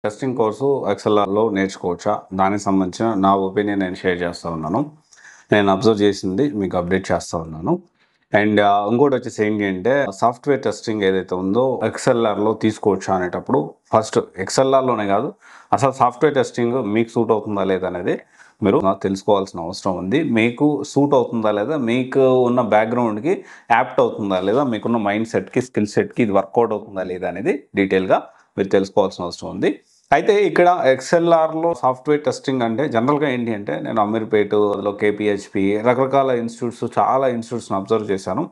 Testing course ఎక్సెల్ఆర్లో నేర్చుకోవచ్చా? దానికి సంబంధించిన నా ఒపీనియన్ నేను షేర్ చేస్తూ ఉన్నాను. నేను అబ్జర్వ్ చేసింది మీకు అప్డేట్ చేస్తూ ఉన్నాను. అండ్ ఇంకోటి వచ్చేసి ఏంటి అంటే సాఫ్ట్వేర్ టెస్టింగ్ ఏదైతే ఉందో ఎక్సెల్ఆర్లో తీసుకోవచ్చా అనేటప్పుడు ఫస్ట్ ఎక్సెల్ఆర్లోనే కాదు, అసలు సాఫ్ట్వేర్ టెస్టింగ్ మీకు సూట్ అవుతుందా లేదా అనేది మీరు తెలుసుకోవాల్సిన అవసరం ఉంది. మీకు సూట్ అవుతుందా లేదా, మీకు ఉన్న బ్యాక్గ్రౌండ్కి యాప్ట్ అవుతుందా లేదా, మీకున్న మైండ్ సెట్కి స్కిల్ సెట్కి ఇది వర్కౌట్ అవుతుందా లేదా అనేది డీటెయిల్గా మీరు తెలుసుకోవాల్సిన అవసరం ఉంది. అయితే ఇక్కడ ఎక్స్ఎల్ఆర్లో సాఫ్ట్వేర్ టెస్టింగ్ అంటే జనరల్గా ఏంటి అంటే నేను అమీర్పేట్, అందులో కేపీహెచ్పి రకరకాల ఇన్స్టిట్యూట్స్, చాలా ఇన్స్టిట్యూట్స్ని అబ్జర్వ్ చేశాను.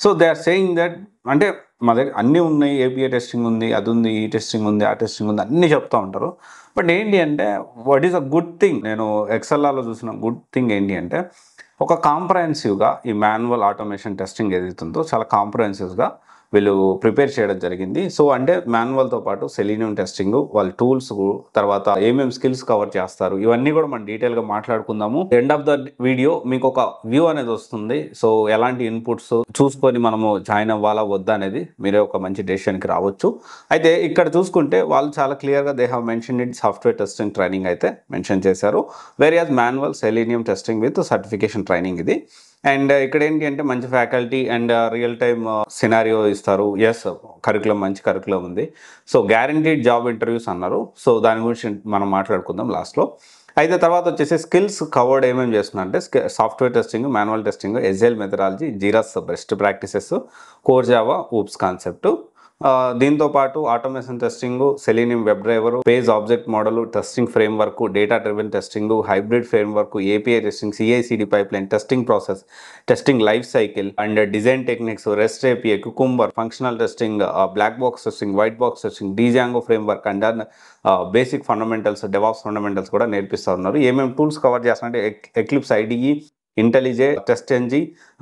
So they are saying that అంటే మా దగ్గర అన్నీ ఉన్నాయి, ఏపీఐ టెస్టింగ్ ఉంది, అది ఉంది, ఈ టెస్టింగ్ ఉంది, ఆ టెస్టింగ్ ఉంది, అన్నీ చెప్తూ ఉంటారు. బట్ ఏంటి అంటే what is a good thing, నేను ఎక్స్ఎల్ఆర్లో చూసిన గుడ్ థింగ్ ఏంటి అంటే ఒక కాంప్రహెన్సివ్గా ఈ మాన్యువల్ ఆటోమేషన్ టెస్టింగ్ ఏదైతే ఉందో చాలా కాంప్రహెన్సివ్గా వీళ్ళు ప్రిపేర్ చేయడం జరిగింది. సో అంటే మాన్యువల్తో పాటు సెలీనియం టెస్టింగ్, వాళ్ళ టూల్స్, తర్వాత ఏమేమి స్కిల్స్ కవర్ చేస్తారు, ఇవన్నీ కూడా మనం డీటెయిల్గా మాట్లాడుకుందాము. ఎండ్ ఆఫ్ ద వీడియో మీకు ఒక వ్యూ అనేది వస్తుంది. సో ఎలాంటి ఇన్పుట్స్ చూసుకొని మనము జాయిన్ అవ్వాలా వద్దా అనేది మీరే ఒక మంచి డెసిషన్కి రావచ్చు. అయితే ఇక్కడ చూసుకుంటే వాళ్ళు చాలా క్లియర్గా they have mention it software testing training అయితే మెన్షన్ చేశారు. Various manual selenium testing with certification training ఇది. అండ్ ఇక్కడ ఏంటి అంటే మంచి faculty and real time scenario ఇస్తారు. ఎస్, కరికులం మంచి కరికులం ఉంది. సో గ్యారంటీడ్ జాబ్ ఇంటర్వ్యూస్ అన్నారు. సో దాని గురించి మనం మాట్లాడుకుందాం లాస్ట్లో. అయితే తర్వాత వచ్చేసి స్కిల్స్ కవర్డ్ ఏమేమి చేస్తున్నా అంటే software testing, manual testing, agile methodology, Jira's best practices, core Java, OOPs concept, దీంతో పాటు automation testing, Selenium web driver, page object model, testing framework, data driven testing, hybrid framework, API testing, CICD pipeline, testing process, testing life cycle and design techniques, rest API, Cucumber, functional testing, black box testing, white box testing, Django framework and basic fundamentals, DevOps fundamentals కూడా నేర్పిస్తూ ఉన్నారు. ఏమేమి tools cover చేస్తున్నారంటే Eclipse IDE, IntelliJ, TestNG,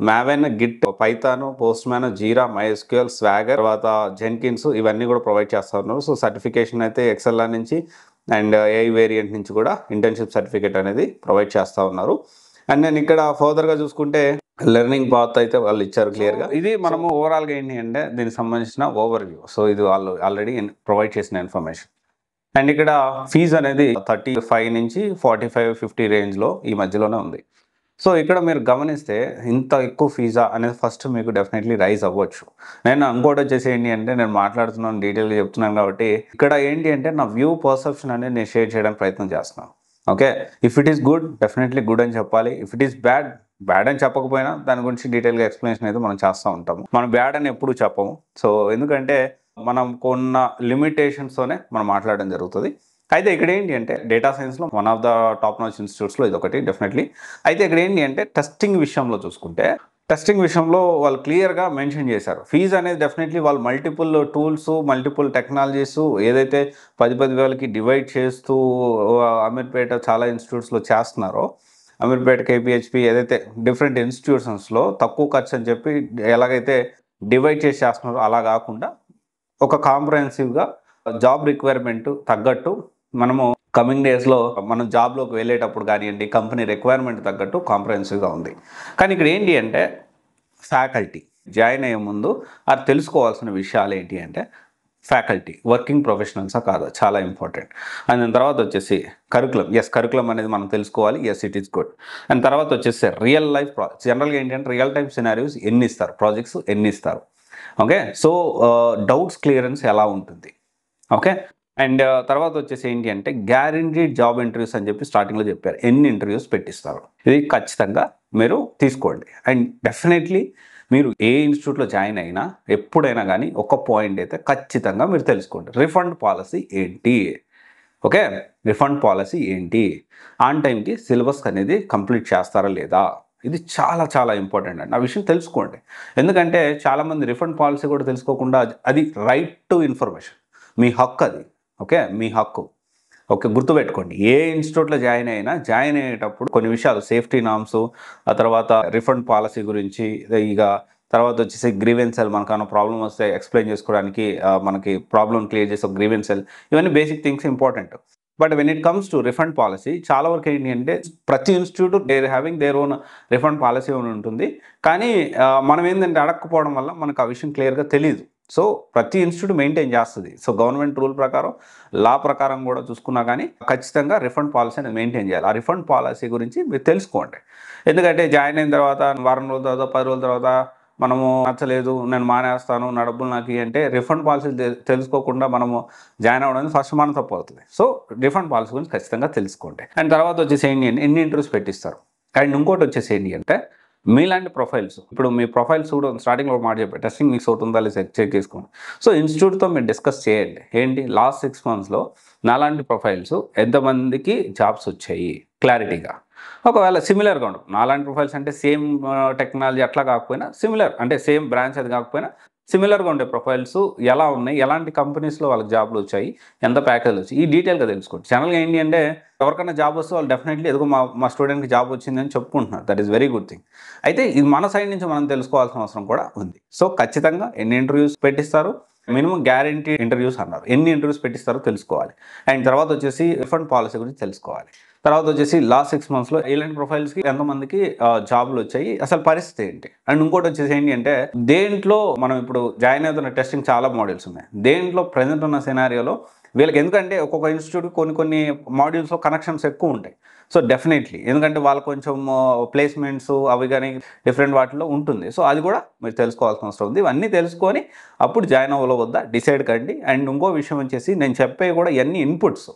Maven, Git, Python, Postman, Jira, MySQL, Swagger, తర్వాత Jenkins, ఇవన్నీ కూడా provide చేస్తూ ఉన్నారు. సో సర్టిఫికేషన్ అయితే ఎక్సెల్ఆర్ నుంచి అండ్ ఏఐ వేరియంట్ నుంచి కూడా ఇంటర్న్షిప్ సర్టిఫికేట్ అనేది ప్రొవైడ్ చేస్తూ ఉన్నారు. అండ్ నేను ఇక్కడ ఫర్దర్గా చూసుకుంటే లెర్నింగ్ పాత్ అయితే వాళ్ళు ఇచ్చారు క్లియర్గా. ఇది మనము ఓవరాల్గా ఏంటి అంటే దీనికి సంబంధించిన ఓవర్ వ్యూ. సో ఇది వాళ్ళు ఆల్రెడీ ప్రొవైడ్ చేసిన ఇన్ఫర్మేషన్. అండ్ ఇక్కడ ఫీజు అనేది 35 నుంచి 45-50 రేంజ్లో ఈ మధ్యలోనే ఉంది. సో ఇక్కడ మీరు గమనిస్తే ఇంత ఎక్కువ ఫీజా అనేది ఫస్ట్ మీకు డెఫినెట్లీ రైజ్ అవ్వచ్చు. నేను ఇంకోటి వచ్చేసి ఏంటి అంటే నేను మాట్లాడుతున్నాను, డీటెయిల్గా చెప్తున్నాను కాబట్టి ఇక్కడ ఏంటి అంటే నా వ్యూ పర్సెప్షన్ అనేది నేను షేర్ చేయడానికి ప్రయత్నం చేస్తున్నాను. Okay, if it is good definitely good అని చెప్పాలి. If it is bad, bad అని చెప్పకపోయినా దాని గురించి డీటెయిల్గా ఎక్స్ప్లెనేషన్ అయితే మనం చేస్తూ ఉంటాము. మనం బ్యాడ్ అని ఎప్పుడు చెప్పము. సో ఎందుకంటే మనం కొన్న లిమిటేషన్స్తోనే మనం మాట్లాడడం జరుగుతుంది. అయితే ఇక్కడ ఏంటి అంటే డేటా సైన్స్లో one of the top notch ఇన్స్టిట్యూట్స్లో ఇది ఒకటి డెఫినెట్లీ. అయితే ఇక్కడ ఏంటి అంటే టెస్టింగ్ విషయంలో చూసుకుంటే టెస్టింగ్ విషయంలో వాళ్ళు క్లియర్గా మెన్షన్ చేశారు. ఫీజు అనేది డెఫినెట్లీ వాళ్ళు మల్టిపుల్ టూల్స్, మల్టిపుల్ టెక్నాలజీస్ ఏదైతే 10-10 వేలకి డివైడ్ చేస్తూ అమీర్పేట చాలా ఇన్స్టిట్యూట్స్లో చేస్తున్నారో, అమీర్పేట, కేపీహెచ్పి ఏదైతే డిఫరెంట్ ఇన్స్టిట్యూషన్స్లో తక్కువ ఖర్చు అని చెప్పి ఎలాగైతే డివైడ్ చేసి చేస్తున్నారో అలా కాకుండా ఒక కాంప్రహెన్సివ్గా జాబ్ రిక్వైర్మెంట్ తగ్గట్టు మనము కమింగ్ డేస్లో మనం జాబ్లోకి వెళ్ళేటప్పుడు కానివ్వండి, కంపెనీ రిక్వైర్మెంట్ తగ్గట్టు కాంప్రహెన్సివ్గా ఉంది. కానీ ఇక్కడ ఏంటి అంటే ఫ్యాకల్టీ జాయిన్ అయ్యే ముందు అది తెలుసుకోవాల్సిన విషయాలు ఏంటి అంటే ఫ్యాకల్టీ వర్కింగ్ ప్రొఫెషనల్సా కాదా, చాలా ఇంపార్టెంట్. అండ్ దాని తర్వాత వచ్చేసి కరికులం. ఎస్, కరికులం అనేది మనం తెలుసుకోవాలి. Yes, it is good. And తర్వాత వచ్చేసి రియల్ లైఫ్ జనరల్గా ఏంటంటే రియల్ టైమ్ సినారియోస్ ఎన్ని ఇస్తారు, ప్రాజెక్ట్స్ ఎన్ని ఇస్తారు. ఓకే, సో డౌట్స్ క్లియరెన్స్ ఎలా ఉంటుంది. ఓకే, అండ్ తర్వాత వచ్చేసి ఏంటి అంటే గ్యారంటీడ్ జాబ్ ఇంటర్వ్యూస్ అని చెప్పి స్టార్టింగ్లో చెప్పారు. ఎన్ని ఇంటర్వ్యూస్ పెట్టిస్తారు, ఇది ఖచ్చితంగా మీరు తీసుకోండి. అండ్ డెఫినెట్లీ మీరు ఏ ఇన్స్టిట్యూట్లో జాయిన్ అయినా ఎప్పుడైనా కానీ ఒక పాయింట్ అయితే ఖచ్చితంగా మీరు తెలుసుకోండి, రిఫండ్ పాలసీ ఏంటి. ఓకే, రిఫండ్ పాలసీ ఏంటి, ఆన్ టైంకి సిలబస్ అనేది కంప్లీట్ చేస్తారా లేదా, ఇది చాలా చాలా ఇంపార్టెంట్ అండి. ఆ విషయం తెలుసుకోండి. ఎందుకంటే చాలామంది రిఫండ్ పాలసీ కూడా తెలుసుకోకుండా అది రైట్ టు ఇన్ఫర్మేషన్, మీ హక్కు అది. ఓకే, మీ హక్కు. ఓకే, గుర్తుపెట్టుకోండి. ఏ ఇన్స్టిట్యూట్లో జాయిన్ అయ్యేటప్పుడు కొన్ని విషయాలు, సేఫ్టీ నామ్స్, ఆ తర్వాత రిఫండ్ పాలసీ గురించి, ఇక తర్వాత వచ్చేసి గ్రీవెన్సెల్, మనకన్నా ప్రాబ్లం వస్తే ఎక్స్ప్లెయిన్ చేసుకోవడానికి మనకి ప్రాబ్లం క్లియర్ చేసే గ్రీవెన్సెల్, ఇవన్నీ basic things important. But when it comes to refund policy చాలా వరకు ఏంటి అంటే ప్రతి institute there having their own refund policy అని ఉంటుంది. కానీ మనం ఏంటంటే అడగకపోవడం వల్ల మనకు ఆ విషయం క్లియర్గా తెలియదు. సో ప్రతి ఇన్స్టిట్యూట్ మెయింటైన్ చేస్తుంది. సో గవర్నమెంట్ రూల్ ప్రకారం, లా ప్రకారం కూడా చూసుకున్నా కానీ ఖచ్చితంగా రిఫండ్ పాలసీ అనేది మెయింటైన్ చేయాలి. ఆ రిఫండ్ పాలసీ గురించి మీరు తెలుసుకోండి. ఎందుకంటే జాయిన్ అయిన తర్వాత వారం రోజుల తర్వాత 10 రోజుల తర్వాత మనము నచ్చలేదు, నేను మానేస్తాను, నా డబ్బులు నాకు అంటే రిఫండ్ పాలసీ తెలుసుకోకుండా మనము జాయిన్ అవ్వడానికి ఫస్ట్ మన తప్పు అవుతుంది. సో రిఫండ్ పాలసీ గురించి ఖచ్చితంగా తెలుసుకోండి. అండ్ తర్వాత వచ్చేసి ఏంటి అంటే ఎన్ని ఇంటర్వ్యూస్ పెట్టిస్తారు. అండ్ ఇంకోటి వచ్చేసి ఏంటి అంటే మీలాంటి ప్రొఫైల్స్, ఇప్పుడు మీ ప్రొఫైల్స్ కూడా స్టార్టింగ్లో మాట చెప్పారు, టెస్టింగ్ మీకు ఒకటి ఉందా లేదా చెక్ చేసుకోండి. సో ఇన్స్టిట్యూట్తో మీరు డిస్కస్ చేయండి. ఏంటి లాస్ట్ 6 monthsలో నాలాంటి ప్రొఫైల్స్ ఎంతమందికి జాబ్స్ వచ్చాయి క్లారిటీగా. ఒకవేళ సిమిలర్గా ఉండవు, నాలాంటి ప్రొఫైల్స్ అంటే సేమ్ టెక్నాలజీ అట్లా కాకపోయినా సిమిలర్, అంటే సేమ్ బ్రాంచ్ అది కాకపోయినా సిమిలర్గా ఉండే ప్రొఫైల్స్ ఎలా ఉన్నాయి, ఎలాంటి కంపెనీస్లో వాళ్ళకి జాబ్లు వచ్చాయి, ఎంత ప్యాకేజ్లు వచ్చాయి, ఈ డీటెయిల్గా తెలుసుకోండి. ఛానల్గా ఏంటి అంటే ఎవరికైనా జాబ్ వస్తే వాళ్ళు డెఫినెట్లీ ఎదుగు మా స్టూడెంట్కి జాబ్ వచ్చిందని చెప్పుకుంటున్నారు. That is very good thing. అయితే ఇది మన సైడ్ నుంచి మనం తెలుసుకోవాల్సిన అవసరం కూడా ఉంది. సో ఖచ్చితంగా ఎన్ని ఇంటర్వ్యూస్ పెట్టిస్తారు, మినిమం గ్యారంటీ ఇంటర్వ్యూస్ అన్నారు, ఎన్ని ఇంటర్వ్యూస్ పెట్టిస్తారో తెలుసుకోవాలి. అండ్ తర్వాత వచ్చేసి రిఫండ్ పాలసీ గురించి తెలుసుకోవాలి. తర్వాత వచ్చేసి లాస్ట్ 6 monthsలో ఇలాంటి ప్రొఫైల్స్కి ఎంతమందికి జాబ్లు వచ్చాయి, అసలు పరిస్థితి ఏంటి. అండ్ ఇంకోటి వచ్చేసి ఏంటి అంటే దేంట్లో మనం ఇప్పుడు జాయిన్ అవుతున్న టెస్టింగ్ చాలా మోడల్స్ ఉన్నాయి. దేంట్లో ప్రజెంట్ ఉన్న సినారియోలో వీళ్ళకి, ఎందుకంటే ఒక్కొక్క ఇన్స్టిట్యూట్ కొన్ని మాడ్యూల్స్లో కనెక్షన్స్ ఎక్కువ ఉంటాయి. సో డెఫినెట్లీ ఎందుకంటే వాళ్ళు కొంచెం ప్లేస్మెంట్స్ అవి కానీ డిఫరెంట్ వాటిలో ఉంటుంది. సో అది కూడా మీరు తెలుసుకోవాల్సిన అవసరం ఉంది. ఇవన్నీ తెలుసుకొని అప్పుడు జాయిన్ అవ్వాలో వద్దా డిసైడ్ కండి. అండ్ ఇంకో విషయం వచ్చేసి నేను చెప్పే కూడా ఇవన్నీ ఇన్పుట్స్.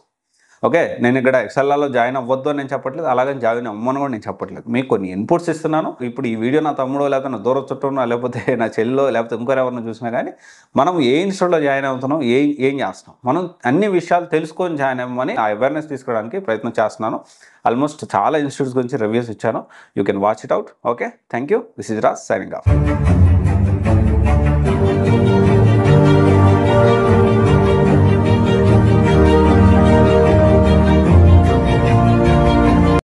ఓకే, నేను ఇక్కడ ఎక్సెల్లాలో జాయిన్ అవ్వద్దు అని నేను చెప్పట్లేదు, అలాగే జాయిన్ అవ్వమని కూడా నేను చెప్పట్లేదు. మీకు కొన్ని ఇన్పుట్స్ ఇస్తున్నాను. ఇప్పుడు ఈ వీడియో నా తమ్ముడో లేకపోతే నా దూర చుట్టూనో లేకపోతే నా చెల్లో లేకపోతే ఇంకొరెవరిని చూసినా కానీ మనం ఏ ఇన్స్టిట్యూట్లో జాయిన్ అవుతున్నాం, ఏం చేస్తున్నాం, మనం అన్ని విషయాలు తెలుసుకొని జాయిన్ అవ్వమని ఆ అవేర్నెస్ తీసుకోవడానికి ప్రయత్నం చేస్తున్నాను. ఆల్మోస్ట్ చాలా ఇన్స్టిట్యూట్స్ గురించి రివ్యూస్ ఇచ్చాను. You can watch it out. Okay, thank you. This is Raj signing off.